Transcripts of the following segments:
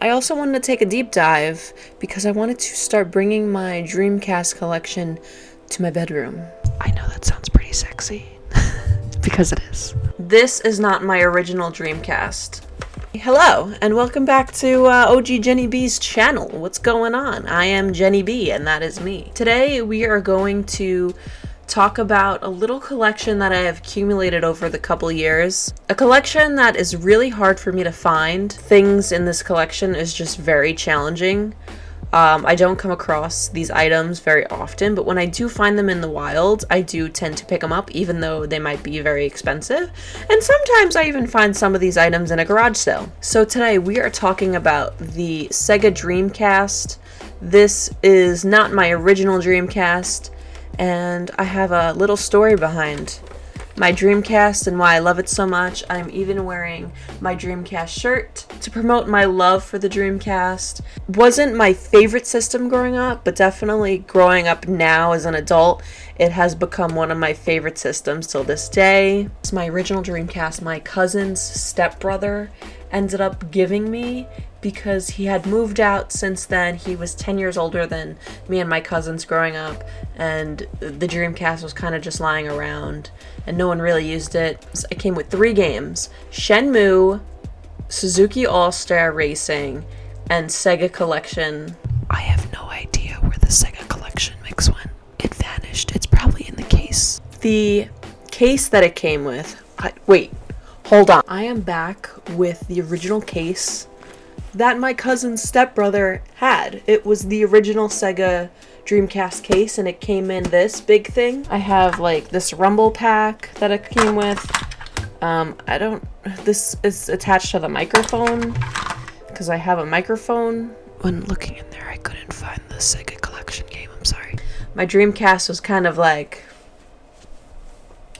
I also wanted to take a deep dive because I wanted to start bringing my Dreamcast collection to my bedroom. I know that sounds pretty sexy, because it is. This is not my original Dreamcast. Hello, and welcome back to OG Jenny B's channel. What's going on? I am Jenny B, and that is me. Today, we are going to talk about a little collection that I have accumulated over the couple years. A collection that is really hard for me to find. Things in this collection is just very challenging. I don't come across these items very often, but when I do find them in the wild, I do tend to pick them up, even though they might be very expensive. And sometimes I even find some of these items in a garage sale. So today we are talking about the Sega Dreamcast. This is not my original Dreamcast, and I have a little story behind my Dreamcast and why I love it so much. I'm even wearing my Dreamcast shirt to promote my love for the Dreamcast. Wasn't my favorite system growing up, but definitely growing up now as an adult, it has become one of my favorite systems till this day. It's my original Dreamcast. My cousin's stepbrother ended up giving me because he had moved out since then. He was 10 years older than me and my cousins growing up, and the Dreamcast was kind of just lying around and no one really used it. It came with 3 games: Shenmue, Suzuki All-Star Racing, and Sega Collection. I have no idea where the Sega Collection mix went. It vanished. It's probably in the case. The case that it came with, wait, hold on. I am back with the original case that my cousin's stepbrother had. It was the original Sega Dreamcast case, and it came in this big thing. I have like this rumble pack that it came with. This is attached to the microphone because I have a microphone. When looking in there, I couldn't find the Sega Collection game. I'm sorry. My Dreamcast was kind of like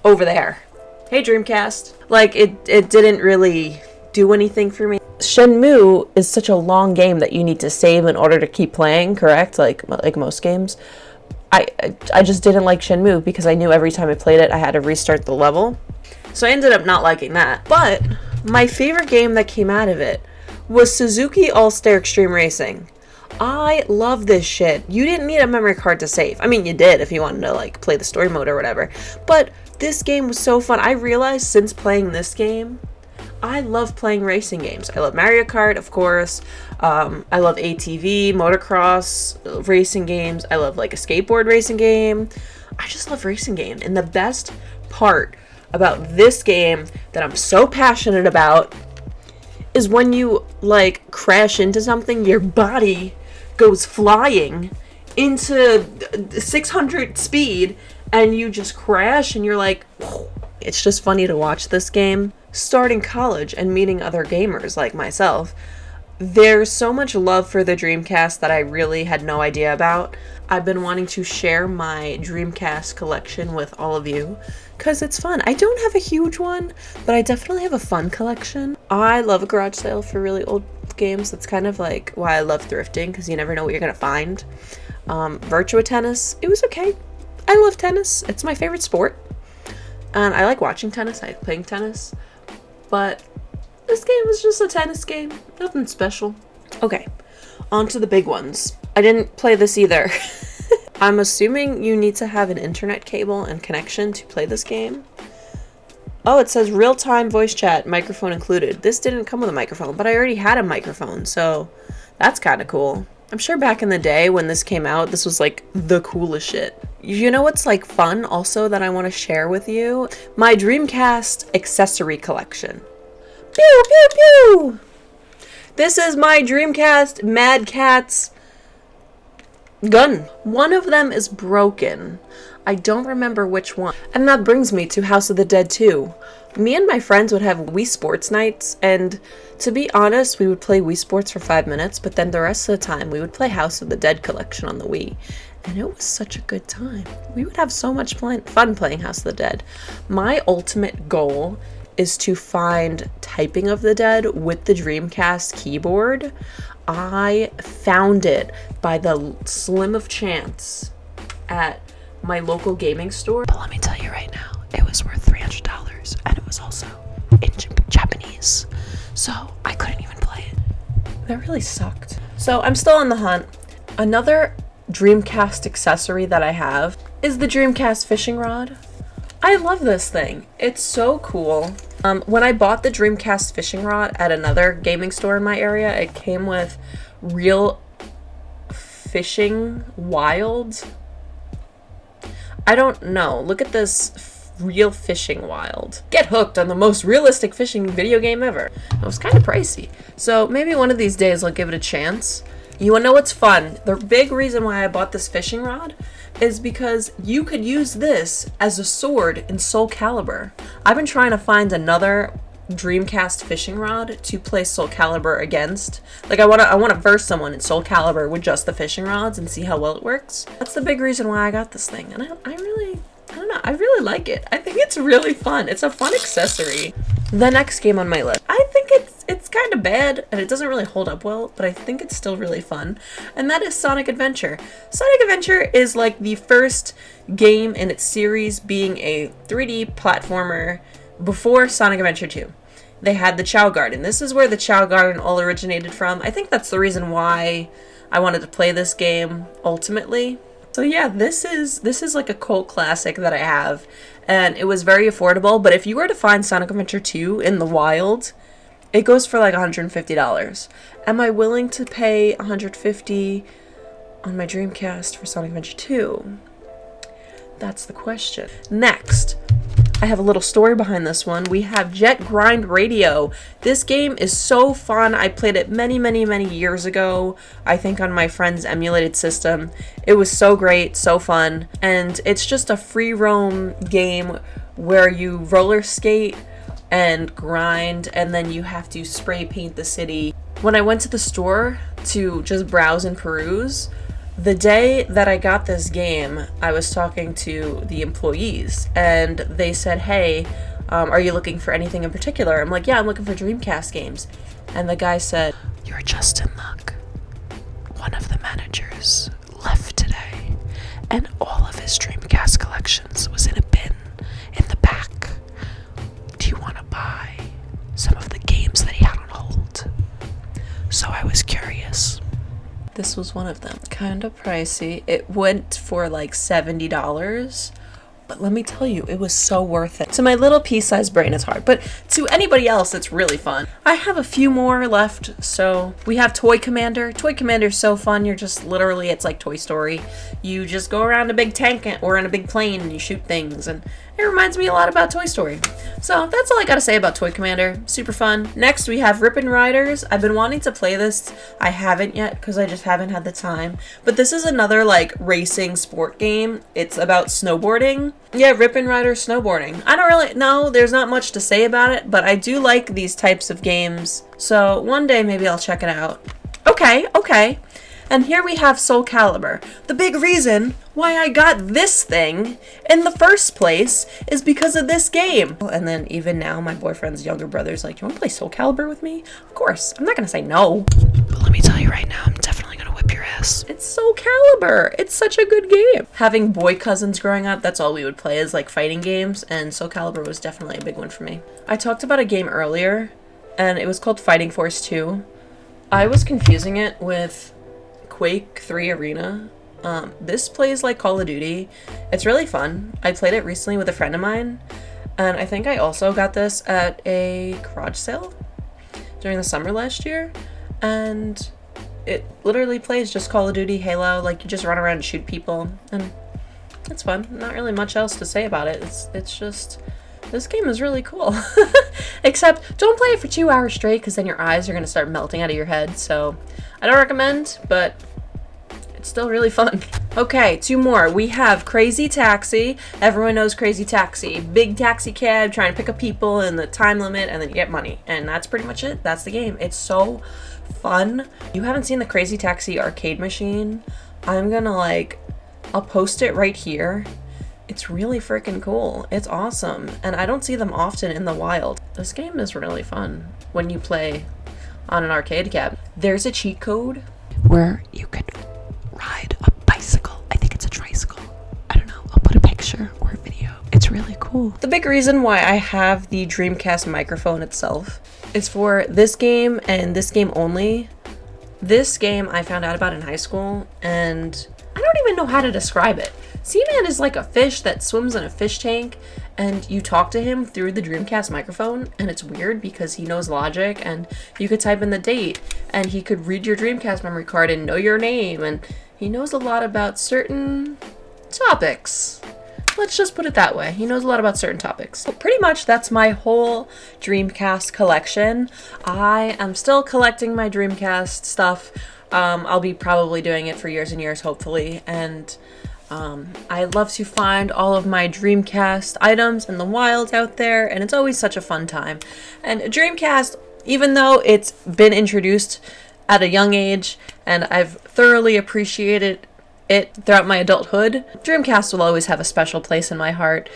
over there. Hey Dreamcast. Like it didn't really do anything for me. Shenmue is such a long game that you need to save in order to keep playing, correct? Like most games. I just didn't like Shenmue because I knew every time I played it I had to restart the level. So I ended up not liking that. But my favorite game that came out of it was Suzuki All-Star Extreme Racing. I love this shit. You didn't need a memory card to save. I mean, you did if you wanted to like play the story mode or whatever. But this game was so fun. I realized since playing this game, I love playing racing games. I love Mario Kart, of course. I love ATV, motocross racing games. I love like a skateboard racing game. I just love racing games. And the best part about this game that I'm so passionate about is when you like crash into something, your body goes flying into 600 speed and you just crash and you're like, whoa. It's just funny to watch this game. Starting college and meeting other gamers like myself, there's so much love for the Dreamcast that I really had no idea about. I've been wanting to share my Dreamcast collection with all of you because it's fun. I don't have a huge one, but I definitely have a fun collection. I love a garage sale for really old games. That's kind of like why I love thrifting, because you never know what you're gonna find. Virtua Tennis, it was okay. I love tennis. It's my favorite sport. And I like watching tennis. I like playing tennis. But this game was just a tennis game. Nothing special. Okay, on to the big ones. I didn't play this either. I'm assuming you need to have an internet cable and connection to play this game. Oh, it says real-time voice chat, microphone included. This didn't come with a microphone, but I already had a microphone, so that's kind of cool. I'm sure back in the day when this came out, this was like the coolest shit. You know what's like fun also that I want to share with you? My Dreamcast accessory collection. Pew, pew, pew! This is my Dreamcast Mad Cats Gun. One of them is broken. I don't remember which one. And that brings me to House of the Dead 2. Me and my friends would have Wii Sports nights, and to be honest, we would play Wii Sports for 5 minutes, but then the rest of the time we would play House of the Dead collection on the Wii. And it was such a good time. We would have so much fun playing House of the Dead. My ultimate goal is to find Typing of the Dead with the Dreamcast keyboard. I found it by the slim of chance at my local gaming store. But let me tell you right now, it was worth $300, and it was also in Japanese, so I couldn't even play it. that really sucked. So I'm still on the hunt. Another Dreamcast accessory that I have is the Dreamcast Fishing Rod. I love this thing. It's so cool. When I bought the Dreamcast Fishing Rod at another gaming store in my area, it came with real fishing wild. I don't know. Look at this real fishing wild. Get hooked on the most realistic fishing video game ever. It was kind of pricey. So maybe one of these days I'll give it a chance. You wanna know what's fun? The big reason why I bought this fishing rod is because you could use this as a sword in Soulcalibur. I've been trying to find another Dreamcast fishing rod to play Soulcalibur against. Like I wanna verse someone in Soulcalibur with just the fishing rods and see how well it works. That's the big reason why I got this thing, and I don't know, I really like it. I think it's really fun. It's a fun accessory. The next game on my list, I think it's kind of bad and it doesn't really hold up well, but I think it's still really fun, and that is Sonic Adventure. Sonic Adventure is like the first game in its series being a 3D platformer before Sonic Adventure 2. They had the Chow Garden. This is where the Chow Garden all originated from. I think that's the reason why I wanted to play this game ultimately. So yeah, this is like a cult classic that I have, and it was very affordable, but if you were to find Sonic Adventure 2 in the wild, it goes for like $150. Am I willing to pay $150 on my Dreamcast for Sonic Adventure 2? That's the question. Next, I have a little story behind this one. We have Jet Grind Radio. This game is so fun. I played it many years ago, I think on my friend's emulated system. It was so great, so fun, and it's just a free roam game where you roller skate and grind, and then you have to spray paint the city. When I went to the store to just browse and peruse, the day that I got this game, I was talking to the employees, and they said, hey, are you looking for anything in particular? I'm like, yeah, I'm looking for Dreamcast games. And the guy said, you're just in luck. One of the managers left today, and all of his Dreamcast collections was in a bin in the back. Do you want to buy some of the games that he had on hold? So I was curious. This was one of them. Kind of pricey. It went for like $70, but let me tell you, it was so worth it. To my little pea-sized brain, it's hard, but to anybody else, it's really fun. I have a few more left. So we have Toy Commander. Toy Commander is so fun. You're just literally, it's like Toy Story. You just go around a big tank or in a big plane and you shoot things, and it reminds me a lot about Toy Story. So that's all I gotta say about Toy Commander. Super fun. Next we have Rippin' Riders. I've been wanting to play this. I haven't yet because I just haven't had the time. But this is another like racing sport game. It's about snowboarding. Yeah, Rippin' Riders snowboarding. I don't really know. There's not much to say about it, but I do like these types of games. So one day maybe I'll check it out. Okay. And here we have Soulcalibur. The big reason why I got this thing in the first place is because of this game. And then even now, my boyfriend's younger brother's like, you want to play Soulcalibur with me? Of course. I'm not going to say no. But let me tell you right now, I'm definitely going to whip your ass. It's Soulcalibur. It's such a good game. Having boy cousins growing up, that's all we would play is like fighting games. And Soulcalibur was definitely a big one for me. I talked about a game earlier, and it was called Fighting Force 2. I was confusing it with Quake 3 Arena. This plays like Call of Duty. It's really fun. I played it recently with a friend of mine, and I think I also got this at a garage sale during the summer last year, and it literally plays just Call of Duty, Halo, like you just run around and shoot people, and it's fun. Not really much else to say about it. It's just, this game is really cool. Except don't play it for 2 hours straight, because then your eyes are going to start melting out of your head, so I don't recommend, but it's still really fun. Okay, 2 more. We have Crazy Taxi. Everyone knows Crazy Taxi. Big taxi cab trying to pick up people in the time limit, and then you get money. And that's pretty much it. That's the game. It's so fun. You haven't seen the Crazy Taxi arcade machine? I'm gonna I'll post it right here. It's really freaking cool. It's awesome. And I don't see them often in the wild. This game is really fun when you play on an arcade cab. There's a cheat code where you could ride a bicycle. I think it's a tricycle. I don't know. I'll put a picture or a video. It's really cool. The big reason why I have the Dreamcast microphone itself is for this game and this game only. This game I found out about in high school, and I don't even know how to describe it. CMan is like a fish that swims in a fish tank, and you talk to him through the Dreamcast microphone, and it's weird because he knows logic, and you could type in the date, and he could read your Dreamcast memory card and know your name, and he knows a lot about certain topics. Let's just put it that way. He knows a lot about certain topics. So pretty much that's my whole Dreamcast collection. I am still collecting my Dreamcast stuff. I'll be probably doing it for years and years, hopefully. And I love to find all of my Dreamcast items in the wild out there, and it's always such a fun time. And Dreamcast, even though it's been introduced at a young age, and I've thoroughly appreciated it throughout my adulthood, Dreamcast will always have a special place in my heart.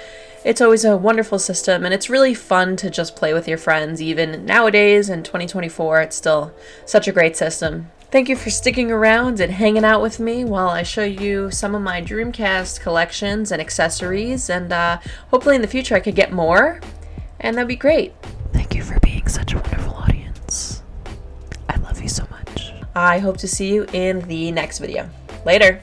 It's always a wonderful system, and it's really fun to just play with your friends. Even nowadays in 2024, it's still such a great system. Thank you for sticking around and hanging out with me while I show you some of my Dreamcast collections and accessories, and hopefully in the future I could get more, and that'd be great. Thank you for being such a wonderful audience. I love you so much. I hope to see you in the next video. Later.